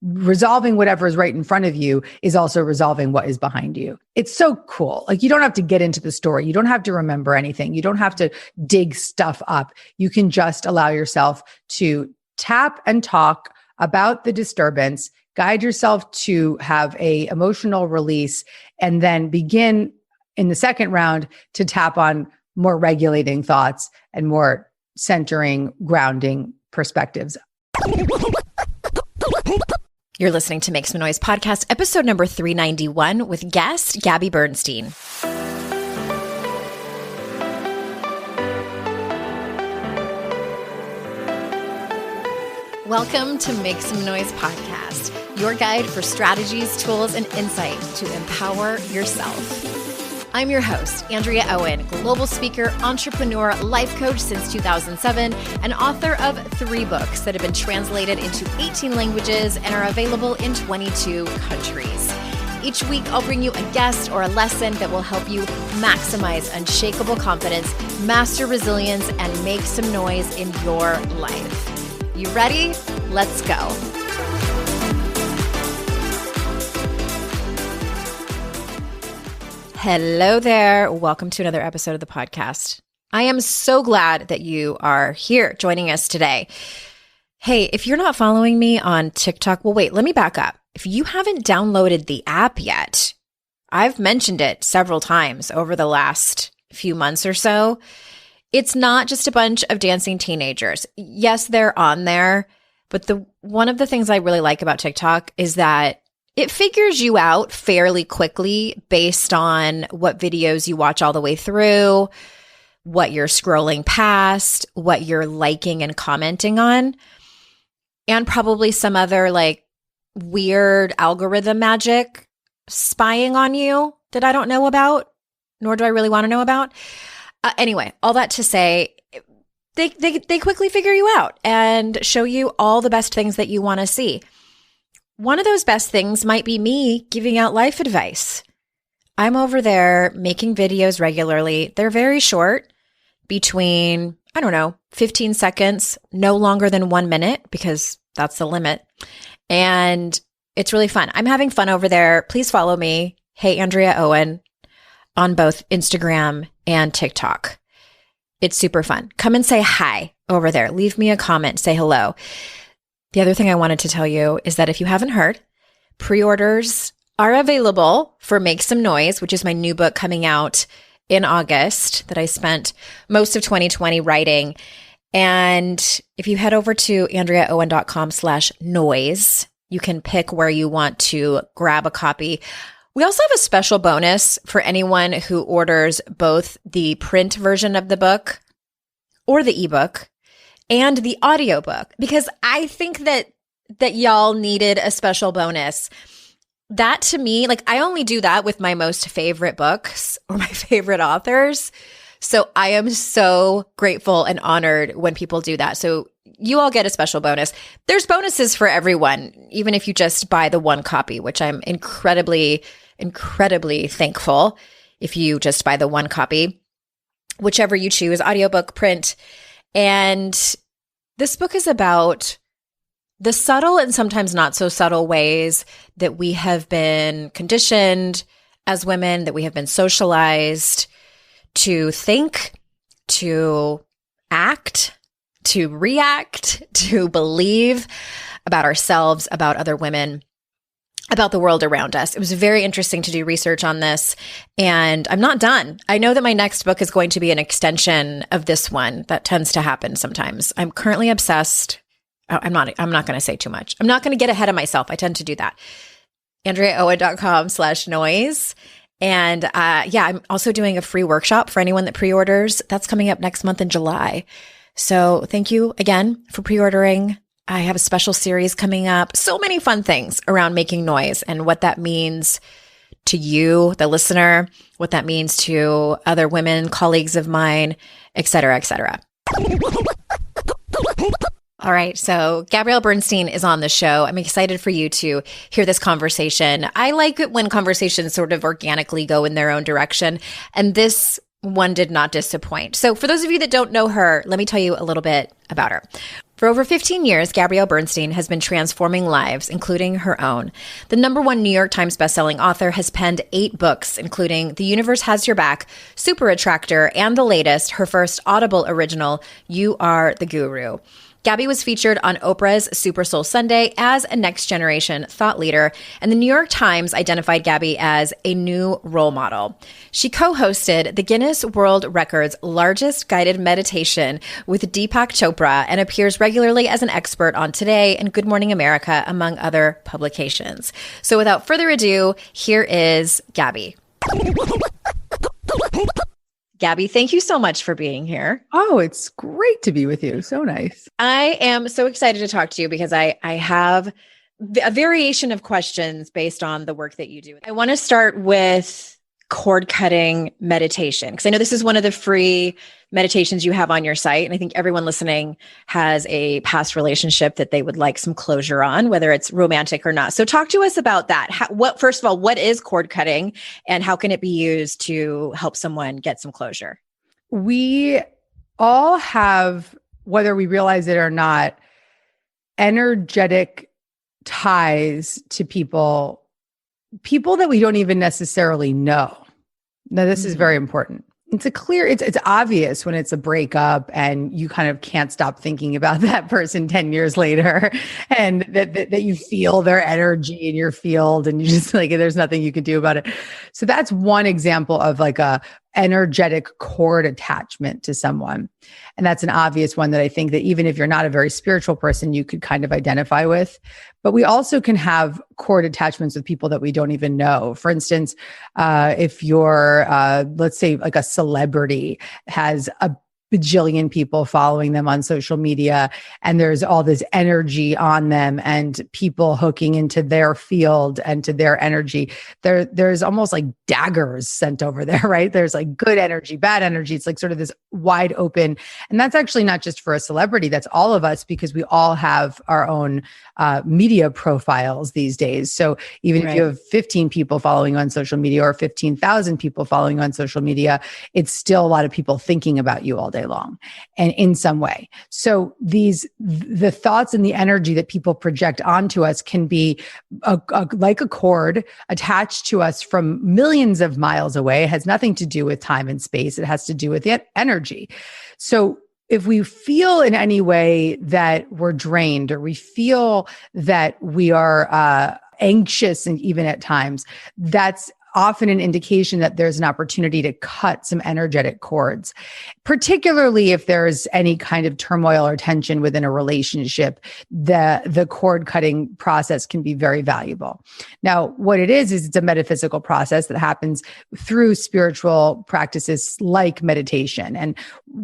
resolving whatever is right in front of you is also resolving what is behind you. It's so cool. Like, you don't have to get into the story. You don't have to remember anything. You don't have to dig stuff up. You can just allow yourself to tap and talk about the disturbance, guide yourself to have a emotional release, and then begin in the second round to tap on more regulating thoughts and more centering, grounding perspectives. You're listening to Make Some Noise podcast, episode number 391 with guest Gabby Bernstein. Welcome to Make Some Noise podcast, your guide for strategies, tools, and insight to empower yourself. I'm your host, Andrea Owen, global speaker, entrepreneur, life coach since 2007, and author of 3 books that have been translated into 18 languages and are available in 22 countries. Each week, I'll bring you a guest or a lesson that will help you maximize unshakable confidence, master resilience, and make some noise in your life. You ready? Let's go. Hello there. Welcome to another episode of the podcast. I am so glad that you are here joining us today. Hey, if you're not following me on TikTok, well, wait, let me back up. If you haven't downloaded the app yet, I've mentioned it several times over the last few months or so. It's not just a bunch of dancing teenagers. Yes, they're on there, but one of the things I really like about TikTok is that it figures you out fairly quickly based on what videos you watch all the way through, what you're scrolling past, what you're liking and commenting on, and probably some other like weird algorithm magic spying on you that I don't know about, nor do I really want to know about. Anyway, all that to say, they quickly figure you out and show you all the best things that you want to see. One of those best things might be me giving out life advice. I'm over there making videos regularly. They're very short, between, 15 seconds, no longer than 1 minute, because that's the limit. And it's really fun. I'm having fun over there. Please follow me. Hey, Andrea Owen, on both Instagram and TikTok. It's super fun. Come and say hi over there. Leave me a comment. Say hello. The other thing I wanted to tell you is that if you haven't heard, pre-orders are available for Make Some Noise, which is my new book coming out in August that I spent most of 2020 writing. And if you head over to andreaowen.com/noise, you can pick where you want to grab a copy. We also have a special bonus for anyone who orders both the print version of the book or the ebook and the audiobook, because I think that y'all needed a special bonus. That to me, like, I only do that with my most favorite books or my favorite authors. So I am so grateful and honored when people do that. So you all get a special bonus. There's bonuses for everyone, even if you just buy the one copy, which I'm incredibly, incredibly thankful if you just buy the one copy, whichever you choose, audiobook, print. And this book is about the subtle and sometimes not so subtle ways that we have been conditioned as women, that we have been socialized to think, to act, to react, to believe about ourselves, about other women, about the world around us. It was very interesting to do research on this, and I'm not done. I know that my next book is going to be an extension of this one. That tends to happen sometimes. I'm currently obsessed. I'm not going to say too much. I'm not going to get ahead of myself. I tend to do that. AndreaOwen.com/noise. And I'm also doing a free workshop for anyone that pre-orders. That's coming up next month in July. So thank you again for pre-ordering. I have a special series coming up. So many fun things around making noise and what that means to you, the listener, what that means to other women, colleagues of mine, et cetera, et cetera. All right. So Gabrielle Bernstein is on the show. I'm excited for you to hear this conversation. I like it when conversations sort of organically go in their own direction. And this one did not disappoint. So for those of you that don't know her, let me tell you a little bit about her. For over 15 years, Gabrielle Bernstein has been transforming lives, including her own. The #1 New York Times bestselling author has penned 8 books, including The Universe Has Your Back, Super Attractor, and the latest, her first Audible original, You Are the Guru. Gabby was featured on Oprah's Super Soul Sunday as a next generation thought leader, and the New York Times identified Gabby as a new role model. She co-hosted the Guinness World Records largest guided meditation with Deepak Chopra and appears regularly as an expert on Today and Good Morning America, among other publications. So without further ado, here is Gabby. Gabby, thank you so much for being here. Oh, it's great to be with you. So nice. I am so excited to talk to you because I have a variation of questions based on the work that you do. I want to start with cord cutting meditation, because I know this is one of the free meditations you have on your site. And I think everyone listening has a past relationship that they would like some closure on, whether it's romantic or not. So talk to us about that. First of all, what is cord cutting and how can it be used to help someone get some closure? We all have, whether we realize it or not, energetic ties to people that we don't even necessarily know. Now, this is very important. It's obvious when it's a breakup and you kind of can't stop thinking about that person 10 years later, and that you feel their energy in your field and you just like, there's nothing you can do about it. So that's one example of like a energetic cord attachment to someone. And that's an obvious one that I think that even if you're not a very spiritual person, you could kind of identify with. But we also can have cord attachments with people that we don't even know. For instance, if you're, let's say like a celebrity has a bajillion people following them on social media, and there's all this energy on them and people hooking into their field and to their energy. There's almost like daggers sent over there, right? There's like good energy, bad energy. It's like sort of this wide open. And that's actually not just for a celebrity, that's all of us, because we all have our own media profiles these days. So even if you have 15 people following on social media or 15,000 people following on social media, it's still a lot of people thinking about you all day long and in some way. So the thoughts and the energy that people project onto us can be like a cord attached to us from millions of miles away. It has nothing to do with time and space. It has to do with the energy. So if we feel in any way that we're drained, or we feel that we are anxious, and even at times, that's often an indication that there's an opportunity to cut some energetic cords, particularly if there's any kind of turmoil or tension within a relationship. The cord cutting process can be very valuable. Now, what it is it's a metaphysical process that happens through spiritual practices like meditation. And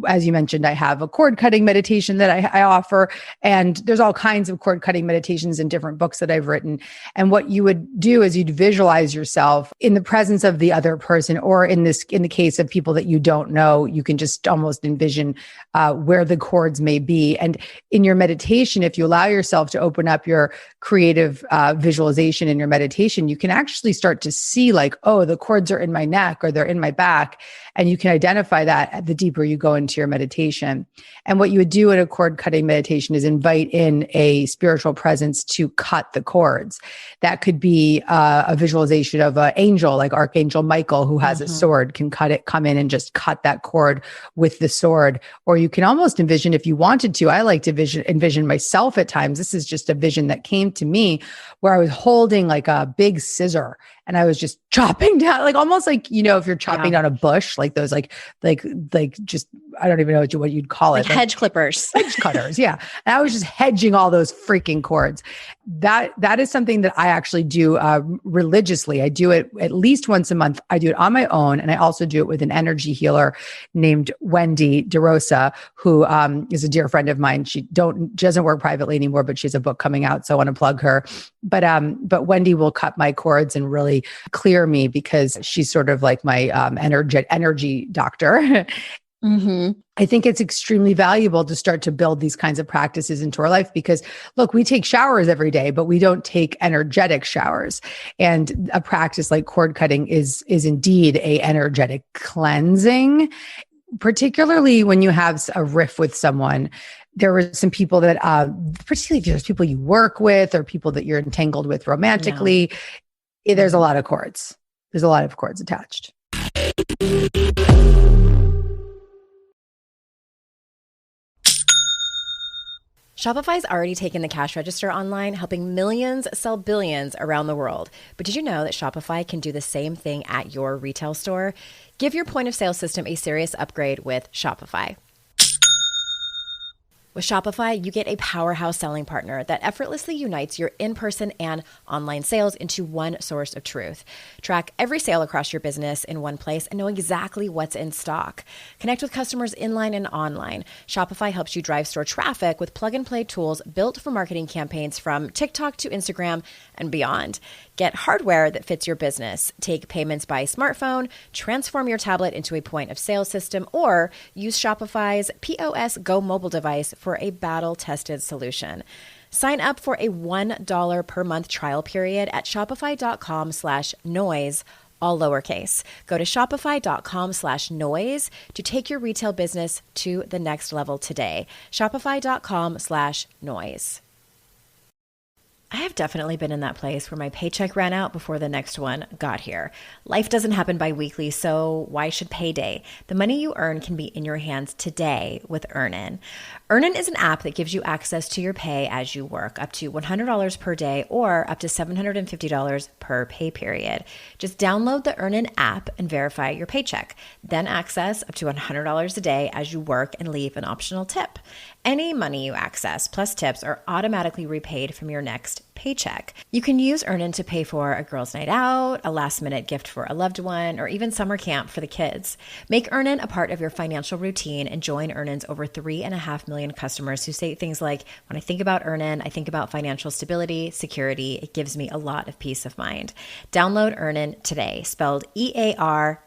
as you mentioned, I have a cord cutting meditation that I offer, and there's all kinds of cord cutting meditations in different books that I've written. And what you would do is you'd visualize yourself in the presence of the other person, or in the case of people that you don't know, you can just almost envision where the cords may be. And in your meditation, if you allow yourself to open up your creative visualization in your meditation, you can actually start to see like, oh, the cords are in my neck or they're in my back. And you can identify that the deeper you go into your meditation. And what you would do in a cord cutting meditation is invite in a spiritual presence to cut the cords. That could be a visualization of an angel, like Archangel Michael, who has a sword, can come in and just cut that cord with the sword. Or you can almost envision, if you wanted to, I like to envision myself at times. This is just a vision that came to me where I was holding like a big scissor and I was just chopping down, like almost like, if you're chopping down a bush, like those, like just, I don't even know what you'd call it. Like hedge clippers. Hedge cutters. Yeah. And I was just hedging all those freaking cords. That is something that I actually do religiously. I do it at least once a month. I do it on my own. And I also do it with an energy healer named Wendy DeRosa, who is a dear friend of mine. She doesn't work privately anymore, but she has a book coming out. So I want to plug her. But Wendy will cut my cords and really clear me, because she's sort of like my energy doctor. Mm-hmm. I think it's extremely valuable to start to build these kinds of practices into our life because look, we take showers every day, but we don't take energetic showers. And a practice like cord cutting is indeed a energetic cleansing, particularly when you have a riff with someone. There were some people that, particularly if there's people you work with or people that you're entangled with romantically, there's a lot of cords. There's a lot of cords attached. Shopify's already taken the cash register online, helping millions sell billions around the world. But did you know that Shopify can do the same thing at your retail store? Give your point of sale system a serious upgrade with Shopify. With Shopify, you get a powerhouse selling partner that effortlessly unites your in-person and online sales into one source of truth. Track every sale across your business in one place and know exactly what's in stock. Connect with customers inline and online. Shopify helps you drive store traffic with plug-and-play tools built for marketing campaigns from TikTok to Instagram and beyond. Get hardware that fits your business. Take payments by smartphone, transform your tablet into a point of sale system, or use Shopify's POS Go mobile device for a battle-tested solution. Sign up for a $1 per month trial period at shopify.com/noise, all lowercase. Go to shopify.com/noise to take your retail business to the next level today. Shopify.com/noise. I have definitely been in that place where my paycheck ran out before the next one got here. Life doesn't happen bi-weekly, so why should payday? The money you earn can be in your hands today with Earnin. Earnin is an app that gives you access to your pay as you work, up to $100 per day or up to $750 per pay period. Just download the Earnin app and verify your paycheck. Then access up to $100 a day as you work and leave an optional tip. Any money you access plus tips are automatically repaid from your next paycheck. You can use Earnin to pay for a girls' night out, a last-minute gift for a loved one, or even summer camp for the kids. Make Earnin a part of your financial routine and join Earnin's over 3.5 million customers who say things like, when I think about Earnin, I think about financial stability, security. It gives me a lot of peace of mind. Download Earnin today, spelled EARNIN,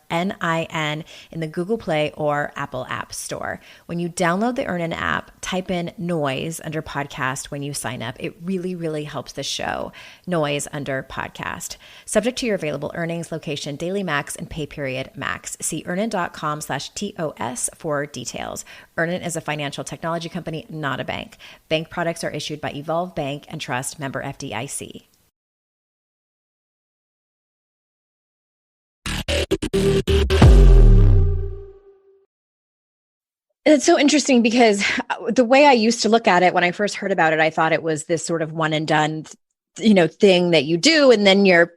in the Google Play or Apple App Store. When you download the Earnin app, type in Noise under podcast when you sign up. It really, really helps the show. Noise under podcast. Subject to your available earnings, location, daily max, and pay period max. See earnin.com/TOS for details. Earnin is a financial technology company, not a bank. Bank products are issued by Evolve Bank and Trust, member FDIC. It's so interesting because the way I used to look at it when I first heard about it, I thought it was this sort of one and done, thing that you do, and then you're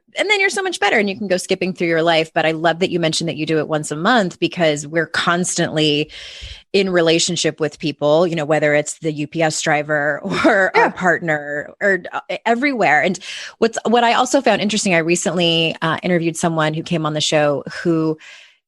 so much better and you can go skipping through your life. But I love that you mentioned that you do it once a month because we're constantly in relationship with people, whether it's the UPS driver or our partner or everywhere. And what I also found interesting, I recently interviewed someone who came on the show who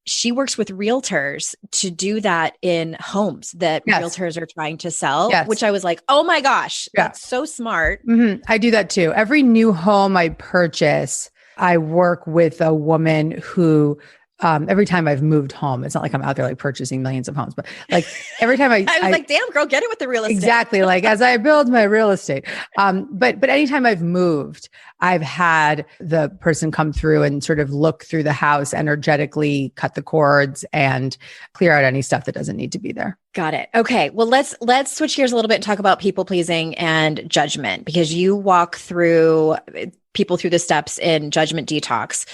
she works with realtors to do that in homes that realtors are trying to sell, which I was like, oh my gosh, that's so smart. Mm-hmm. I do that too. Every new home I purchase, I work with a woman who, every time I've moved home, it's not like I'm out there like purchasing millions of homes, but like every time I was like, damn girl, get it with the real estate. Exactly. Like as I build my real estate. But anytime I've moved, I've had the person come through and sort of look through the house, energetically cut the cords and clear out any stuff that doesn't need to be there. Got it. Okay. Well, let's switch gears a little bit and talk about people pleasing and judgment, because you walk people through the steps in judgment detox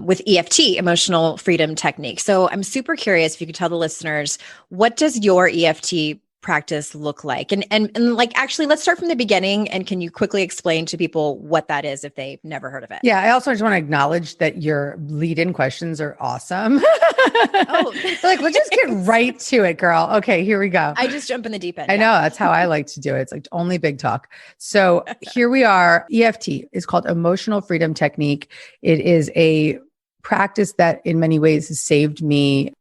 with EFT, emotional freedom technique. So I'm super curious if you could tell the listeners, what does your EFT practice look like? And like, actually, let's start from the beginning. And can you quickly explain to people what that is if they've never heard of it? Yeah. I also just want to acknowledge that your lead-in questions are awesome. Oh, like, let's just get right to it, girl. Okay, here we go. I just jump in the deep end. I know that's how I like to do it. It's like only big talk. So here we are. EFT is called Emotional Freedom Technique. It is a practice that in many ways has saved me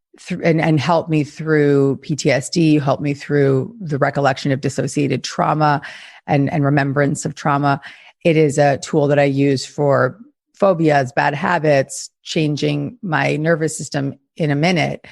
and helped me through PTSD, helped me through the recollection of dissociated trauma and remembrance of trauma. It is a tool that I use for phobias, bad habits, changing my nervous system in a minute.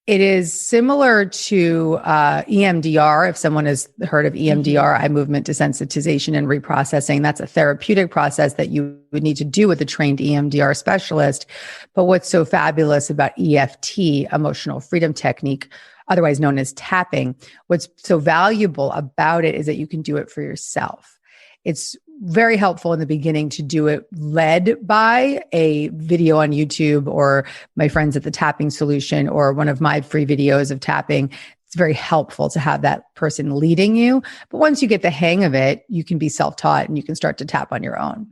It is similar to EMDR. If someone has heard of EMDR, eye movement desensitization and reprocessing, that's a therapeutic process that you would need to do with a trained EMDR specialist. But what's so fabulous about EFT, emotional freedom technique, otherwise known as tapping, what's so valuable about it is that you can do it for yourself. It's very helpful in the beginning to do it led by a video on YouTube or my friends at the Tapping Solution or one of my free videos of tapping. It's very helpful to have that person leading you. But once you get the hang of it, you can be self-taught and you can start to tap on your own.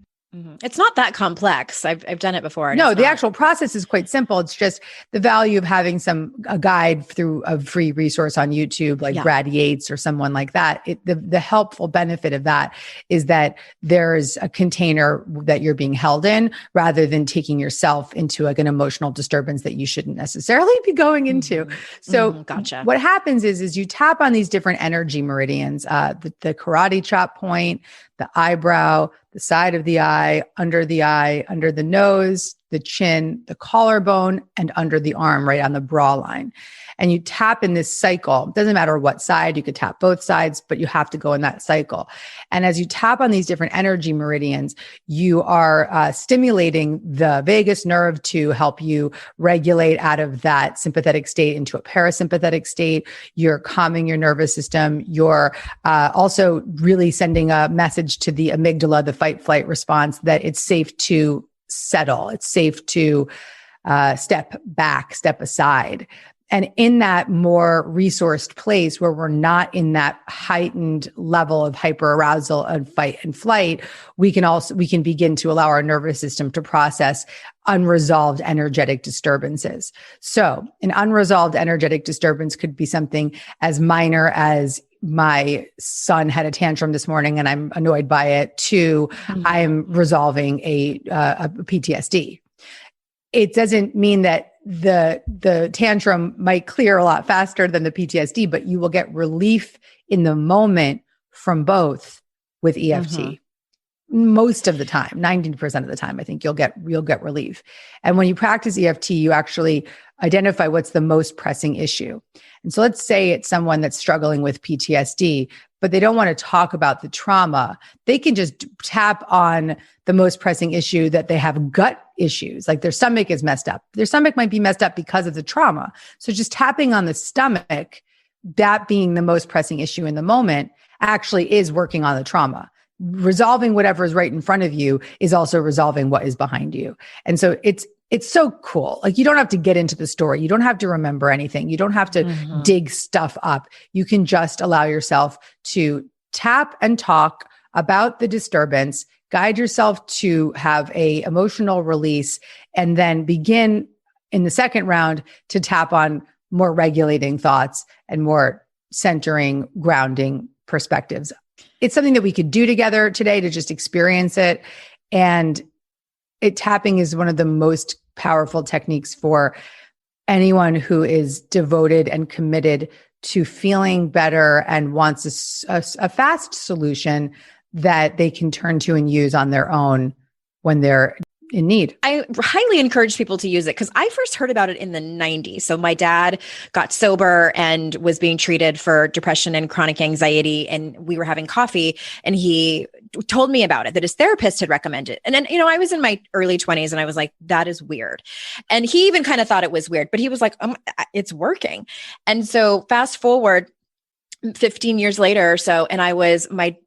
It's not that complex. I've done it before. No, the actual process is quite simple. It's just the value of having a guide through a free resource on YouTube, like Brad Yates or someone like that. The helpful benefit of that is that there's a container that you're being held in rather than taking yourself into like an emotional disturbance that you shouldn't necessarily be going into. So gotcha. What happens is you tap on these different energy meridians, the karate chop point, the eyebrow, the side of the eye, under the nose, the chin, the collarbone, and under the arm, right on the bra line. And you tap in this cycle. It doesn't matter what side, you could tap both sides, but you have to go in that cycle. And as you tap on these different energy meridians, you are stimulating the vagus nerve to help you regulate out of that sympathetic state into a parasympathetic state. You're calming your nervous system. You're also really sending a message to the amygdala, the fight flight response, that it's safe to settle. It's safe to step back, step aside. And in that more resourced place where we're not in that heightened level of hyperarousal and fight and flight, we can begin to allow our nervous system to process unresolved energetic disturbances. So an unresolved energetic disturbance could be something as minor as my son had a tantrum this morning and I'm annoyed by it, to I am resolving a PTSD. It doesn't mean that the tantrum might clear a lot faster than the PTSD, but you will get relief in the moment from both with EFT. Most of the time, 90% of the time, I think you'll get relief. And when you practice EFT, you actually identify what's the most pressing issue. And so let's say it's someone that's struggling with PTSD, but they don't want to talk about the trauma. They can just tap on the most pressing issue, that they have gut issues, like their stomach is messed up. Their stomach might be messed up because of the trauma. So just tapping on the stomach, that being the most pressing issue in the moment, actually is working on the trauma. Resolving whatever is right in front of you is also resolving what is behind you. And so it's so cool. Like you don't have to get into the story. You don't have to remember anything. You don't have to dig stuff up. You can just allow yourself to tap and talk about the disturbance, guide yourself to have a emotional release, and then begin in the second round to tap on more regulating thoughts and more centering, grounding perspectives. It's something that we could do together today to just experience it. And tapping is one of the most powerful techniques for anyone who is devoted and committed to feeling better and wants a fast solution that they can turn to and use on their own when they're in need. I highly encourage people to use it because I first heard about it in the 90s. So my dad got sober and was being treated for depression and chronic anxiety. And we were having coffee and he told me about it, that his therapist had recommended. And then, I was in my early 20s and I was like, that is weird. And he even kind of thought it was weird, but he was like, it's working. And so fast forward 15 years later or so, and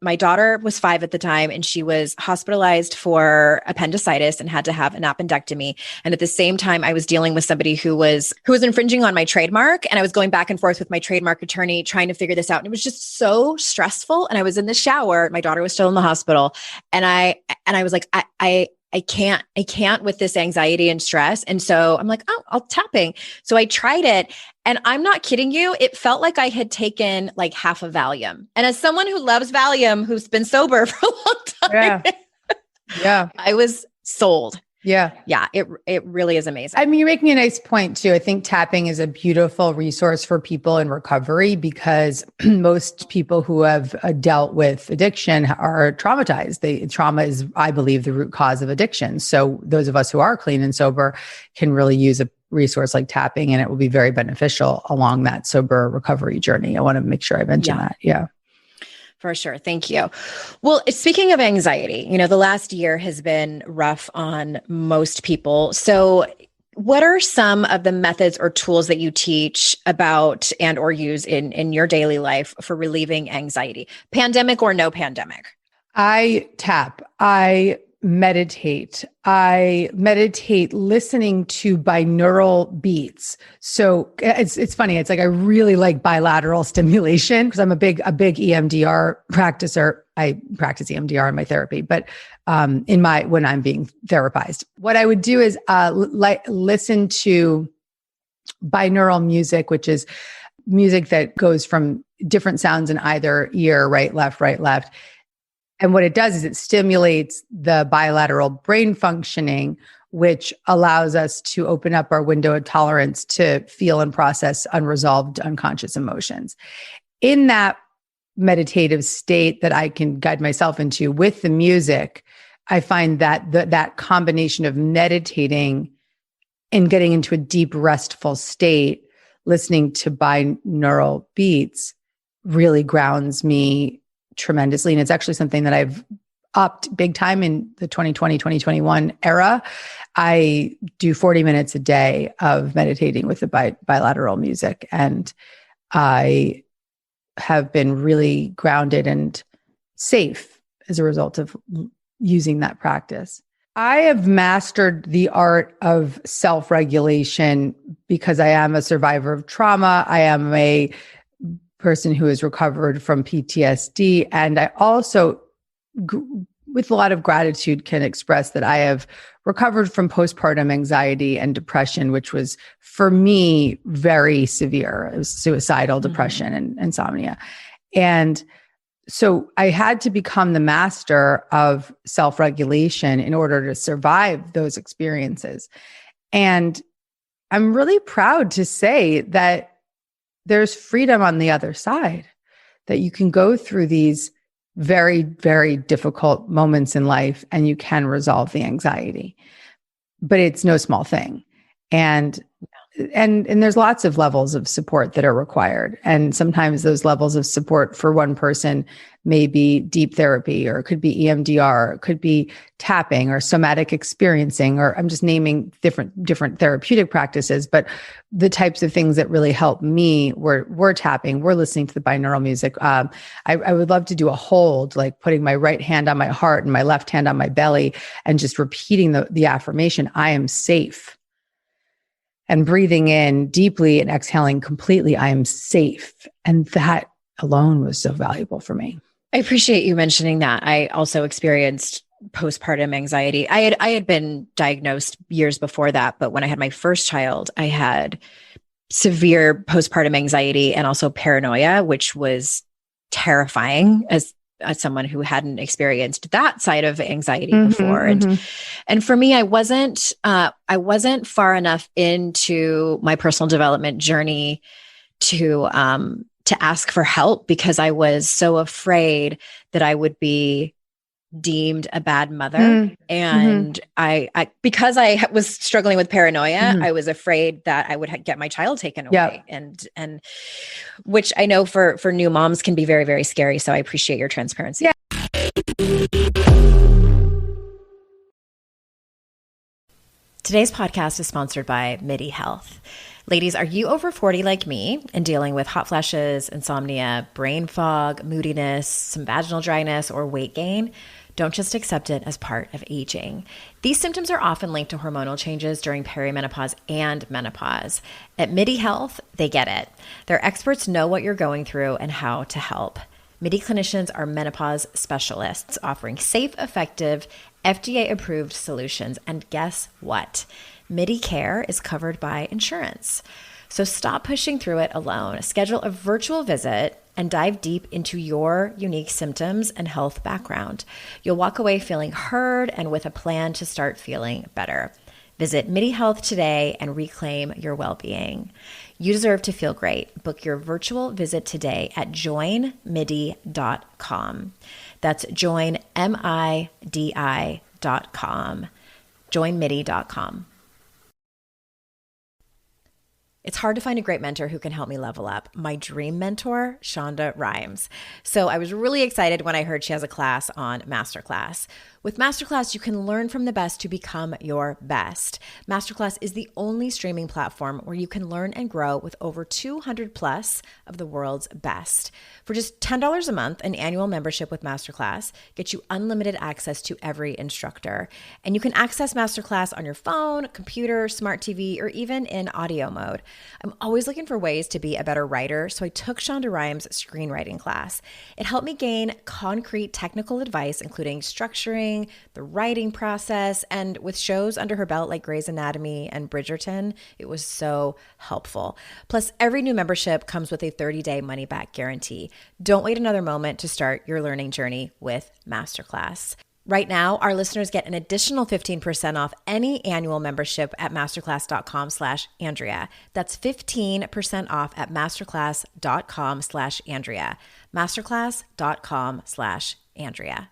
my daughter was 5 at the time, and she was hospitalized for appendicitis and had to have an appendectomy. And at the same time, I was dealing with somebody who was infringing on my trademark, and I was going back and forth with my trademark attorney trying to figure this out. And it was just so stressful. And I was in the shower. My daughter was still in the hospital, and I was like, I can't with this anxiety and stress. And so I'm like, I'll tapping. So I tried it, and I'm not kidding you. It felt like I had taken like half a Valium. And as someone who loves Valium, who's been sober for a long time, yeah, I was sold. Yeah. It really is amazing. I mean, you're making a nice point too. I think tapping is a beautiful resource for people in recovery because most people who have dealt with addiction are traumatized. Trauma is, I believe, the root cause of addiction. So those of us who are clean and sober can really use resource like tapping, and it will be very beneficial along that sober recovery journey. I want to make sure I mention that. Yeah. For sure. Thank you. Well, speaking of anxiety, the last year has been rough on most people. So what are some of the methods or tools that you teach about and or use in your daily life for relieving anxiety, pandemic or no pandemic? I tap. I meditate. I meditate listening to binaural beats. So it's funny. It's like I really like bilateral stimulation because I'm a big EMDR practicer. I practice EMDR in my therapy, but when I'm being therapized, what I would do is listen to binaural music, which is music that goes from different sounds in either ear, right, left. And what it does is it stimulates the bilateral brain functioning, which allows us to open up our window of tolerance to feel and process unresolved unconscious emotions. In that meditative state that I can guide myself into with the music, I find that that combination of meditating and getting into a deep, restful state, listening to binaural beats really grounds me tremendously. And it's actually something that I've upped big time in the 2020, 2021 era. I do 40 minutes a day of meditating with the bilateral music. And I have been really grounded and safe as a result of using that practice. I have mastered the art of self-regulation because I am a survivor of trauma. I am a person who has recovered from PTSD. And I also, with a lot of gratitude, can express that I have recovered from postpartum anxiety and depression, which was for me very severe. It was suicidal depression and insomnia. And so I had to become the master of self-regulation in order to survive those experiences. And I'm really proud to say that there's freedom on the other side, that you can go through these very, very difficult moments in life and you can resolve the anxiety, but it's no small thing. And there's lots of levels of support that are required. And sometimes those levels of support for one person may be deep therapy, or it could be EMDR, or it could be tapping or somatic experiencing, or I'm just naming different therapeutic practices. But the types of things that really help me were tapping, we're listening to the binaural music. I would love to do a hold, like putting my right hand on my heart and my left hand on my belly and just repeating the affirmation, I am safe. And breathing in deeply and exhaling completely, I am safe. And that alone was so valuable for me. I appreciate you mentioning that. I also experienced postpartum anxiety. I had been diagnosed years before that, but when I had my first child, I had severe postpartum anxiety and also paranoia, which was terrifying as someone who hadn't experienced that side of anxiety before. And for me, I wasn't far enough into my personal development journey to ask for help because I was so afraid that I would be deemed a bad mother. And because I was struggling with paranoia, I was afraid that I would get my child taken away. And which I know for new moms can be very, very scary. So I appreciate your transparency. Yeah. Today's podcast is sponsored by MIDI Health. Ladies, are you over 40 like me and dealing with hot flashes, insomnia, brain fog, moodiness, some vaginal dryness, or weight gain? Don't just accept it as part of aging. These symptoms are often linked to hormonal changes during perimenopause and menopause. At MIDI Health, they get it. Their experts know what you're going through and how to help. MIDI clinicians are menopause specialists offering safe, effective, FDA-approved solutions. And guess what? MIDI care is covered by insurance. So stop pushing through it alone. Schedule a virtual visit and dive deep into your unique symptoms and health background. You'll walk away feeling heard and with a plan to start feeling better. Visit MIDI Health today and reclaim your well-being. You deserve to feel great. Book your virtual visit today at joinmidi.com. That's joinmidi.com. joinmidi.com. It's hard to find a great mentor who can help me level up. My dream mentor, Shonda Rhimes. So I was really excited when I heard she has a class on Masterclass. With Masterclass, you can learn from the best to become your best. Masterclass is the only streaming platform where you can learn and grow with over 200 plus of the world's best. For just $10 a month, an annual membership with Masterclass gets you unlimited access to every instructor. And you can access Masterclass on your phone, computer, smart TV, or even in audio mode. I'm always looking for ways to be a better writer, so I took Shonda Rhimes' screenwriting class. It helped me gain concrete technical advice, including structuring, the writing process, and with shows under her belt like Grey's Anatomy and Bridgerton, it was so helpful. Plus, every new membership comes with a 30-day money-back guarantee. Don't wait another moment to start your learning journey with Masterclass. Right now, our listeners get an additional 15% off any annual membership at masterclass.com/Andrea. That's 15% off at masterclass.com/Andrea. Masterclass.com/Andrea.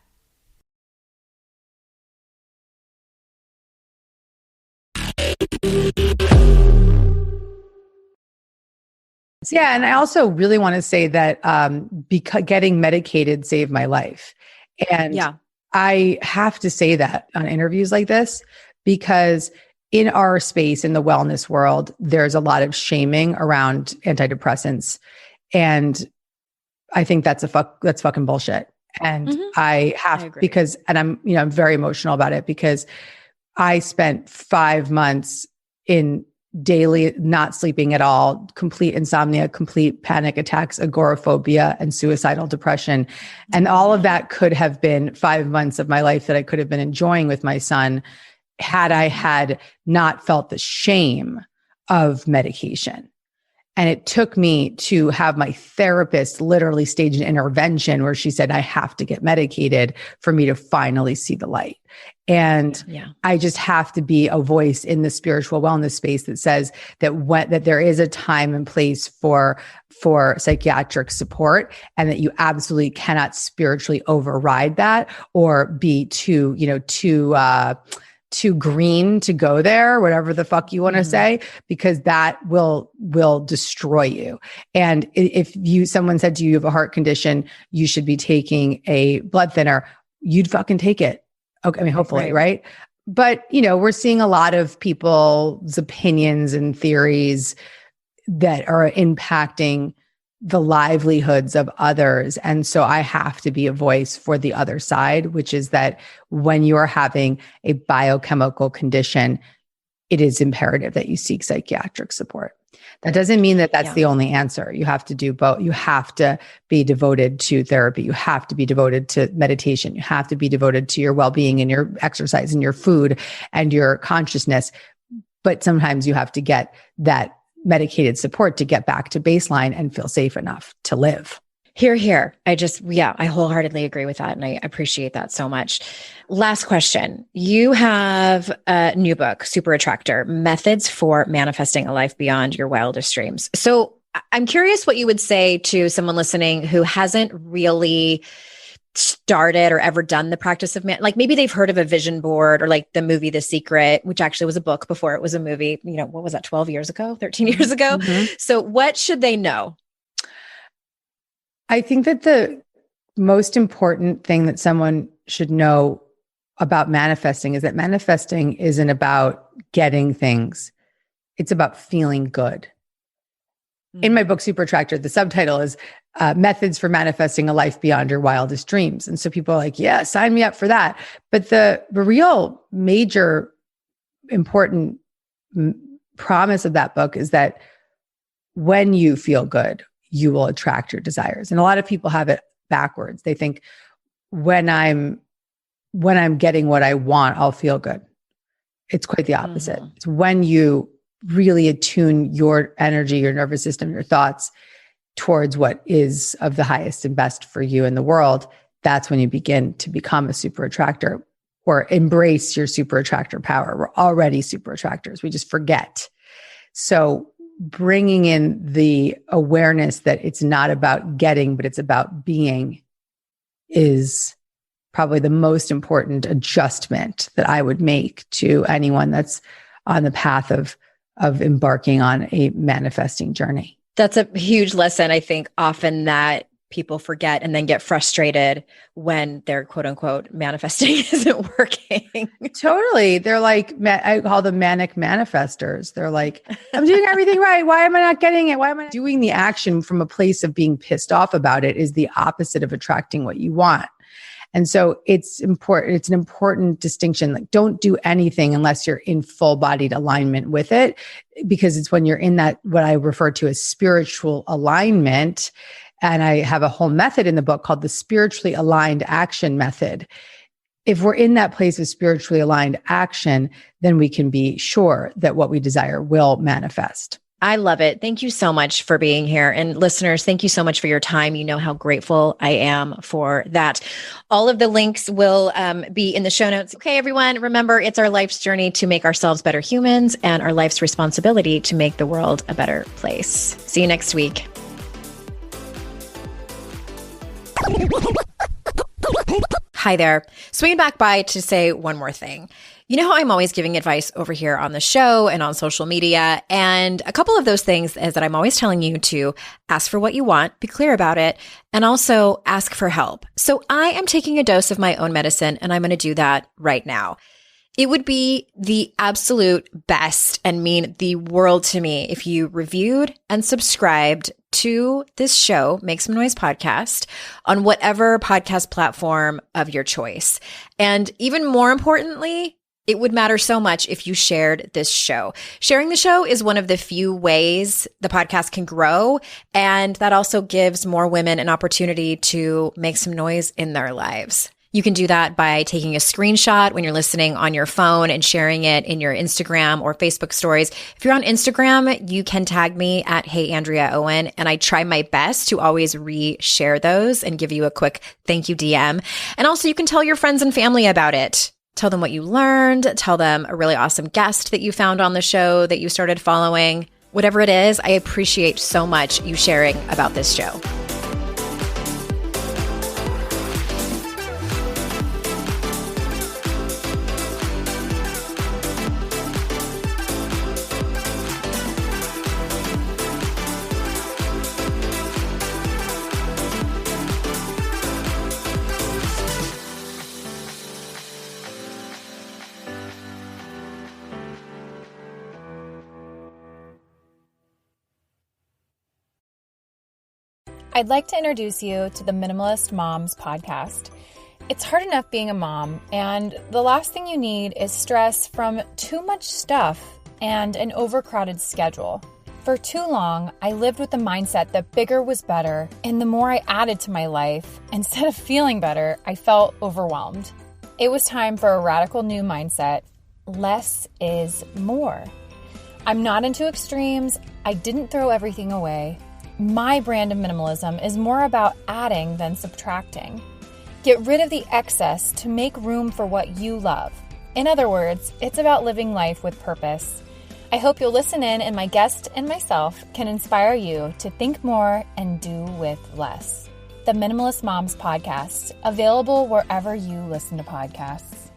Yeah. And I also really want to say that because getting medicated saved my life. And I have to say that on interviews like this, because in our space, in the wellness world, there's a lot of shaming around antidepressants. And I think that's fucking bullshit. And I'm very emotional about it because I spent 5 months in daily not sleeping at all, complete insomnia, complete panic attacks, agoraphobia, and suicidal depression. And all of that could have been 5 months of my life that I could have been enjoying with my son had I had not felt the shame of medication. And it took me to have my therapist literally stage an intervention where she said, I have to get medicated for me to finally see the light. And I just have to be a voice in the spiritual wellness space that says that there is a time and place for psychiatric support, and that you absolutely cannot spiritually override that or be too green to go there, whatever the fuck you want to say, because that will destroy you. And if someone said to you, you have a heart condition, you should be taking a blood thinner, you'd fucking take it. Okay. I mean, hopefully, right? But, we're seeing a lot of people's opinions and theories that are impacting the livelihoods of others. And so I have to be a voice for the other side, which is that when you are having a biochemical condition, it is imperative that you seek psychiatric support. That doesn't mean that that's the only answer. You have to do both. You have to be devoted to therapy. You have to be devoted to meditation. You have to be devoted to your well-being and your exercise and your food and your consciousness. But sometimes you have to get that medicated support to get back to baseline and feel safe enough to live. Here. I wholeheartedly agree with that. And I appreciate that so much. Last question. You have a new book, Super Attractor, Methods for Manifesting a Life Beyond Your Wildest Dreams. So I'm curious what you would say to someone listening who hasn't really started or ever done the practice of like maybe they've heard of a vision board or like the movie The Secret, which actually was a book before it was a movie, what was that, 12 years ago, 13 years ago? So what should they know? I think that the most important thing that someone should know about manifesting is that manifesting isn't about getting things. It's about feeling good. In my book, Super Attractor, the subtitle is Methods for Manifesting a Life Beyond Your Wildest Dreams. And so people are like, yeah, sign me up for that. But the real major important promise of that book is that when you feel good, you will attract your desires. And a lot of people have it backwards. They think when I'm getting what I want, I'll feel good. It's quite the opposite. It's when you really attune your energy, your nervous system, your thoughts towards what is of the highest and best for you in the world. That's when you begin to become a super attractor or embrace your super attractor power. We're already super attractors. We just forget. So bringing in the awareness that it's not about getting, but it's about being is probably the most important adjustment that I would make to anyone that's on the path of of embarking on a manifesting journey. That's a huge lesson. I think often that people forget and then get frustrated when their quote unquote manifesting isn't working. Totally. They're like, I call them manic manifestors. They're like, I'm doing everything right. Why am I not getting it? Why am I doing the action from a place of being pissed off about it is the opposite of attracting what you want. And so it's important. It's an important distinction. Like, don't do anything unless you're in full bodied alignment with it, because it's when you're in that, what I refer to as spiritual alignment. And I have a whole method in the book called the spiritually aligned action method. If we're in that place of spiritually aligned action, then we can be sure that what we desire will manifest. I love it. Thank you so much for being here. And listeners, thank you so much for your time. You know how grateful I am for that. All of the links will be in the show notes. Okay, everyone, remember, it's our life's journey to make ourselves better humans and our life's responsibility to make the world a better place. See you next week. Hi there. Swinging back by to say one more thing. You know how I'm always giving advice over here on the show and on social media. And a couple of those things is that I'm always telling you to ask for what you want, be clear about it, and also ask for help. So I am taking a dose of my own medicine, and I'm going to do that right now. It would be the absolute best and mean the world to me if you reviewed and subscribed to this show, Make Some Noise Podcast, on whatever podcast platform of your choice. And even more importantly, it would matter so much if you shared this show. Sharing the show is one of the few ways the podcast can grow, and that also gives more women an opportunity to make some noise in their lives. You can do that by taking a screenshot when you're listening on your phone and sharing it in your Instagram or Facebook stories. If you're on Instagram, you can tag me at @HeyAndreaOwen, and I try my best to always re-share those and give you a quick thank you DM. And also you can tell your friends and family about it. Tell them what you learned. Tell them a really awesome guest that you found on the show that you started following. Whatever it is, I appreciate so much you sharing about this show. I'd like to introduce you to the Minimalist Moms podcast. It's hard enough being a mom, and the last thing you need is stress from too much stuff and an overcrowded schedule. For too long, I lived with the mindset that bigger was better, and the more I added to my life, instead of feeling better, I felt overwhelmed. It was time for a radical new mindset. Less is more. I'm not into extremes. I didn't throw everything away. My brand of minimalism is more about adding than subtracting. Get rid of the excess to make room for what you love. In other words, it's about living life with purpose. I hope you'll listen in, and my guest and myself can inspire you to think more and do with less. The Minimalist Moms podcast, available wherever you listen to podcasts.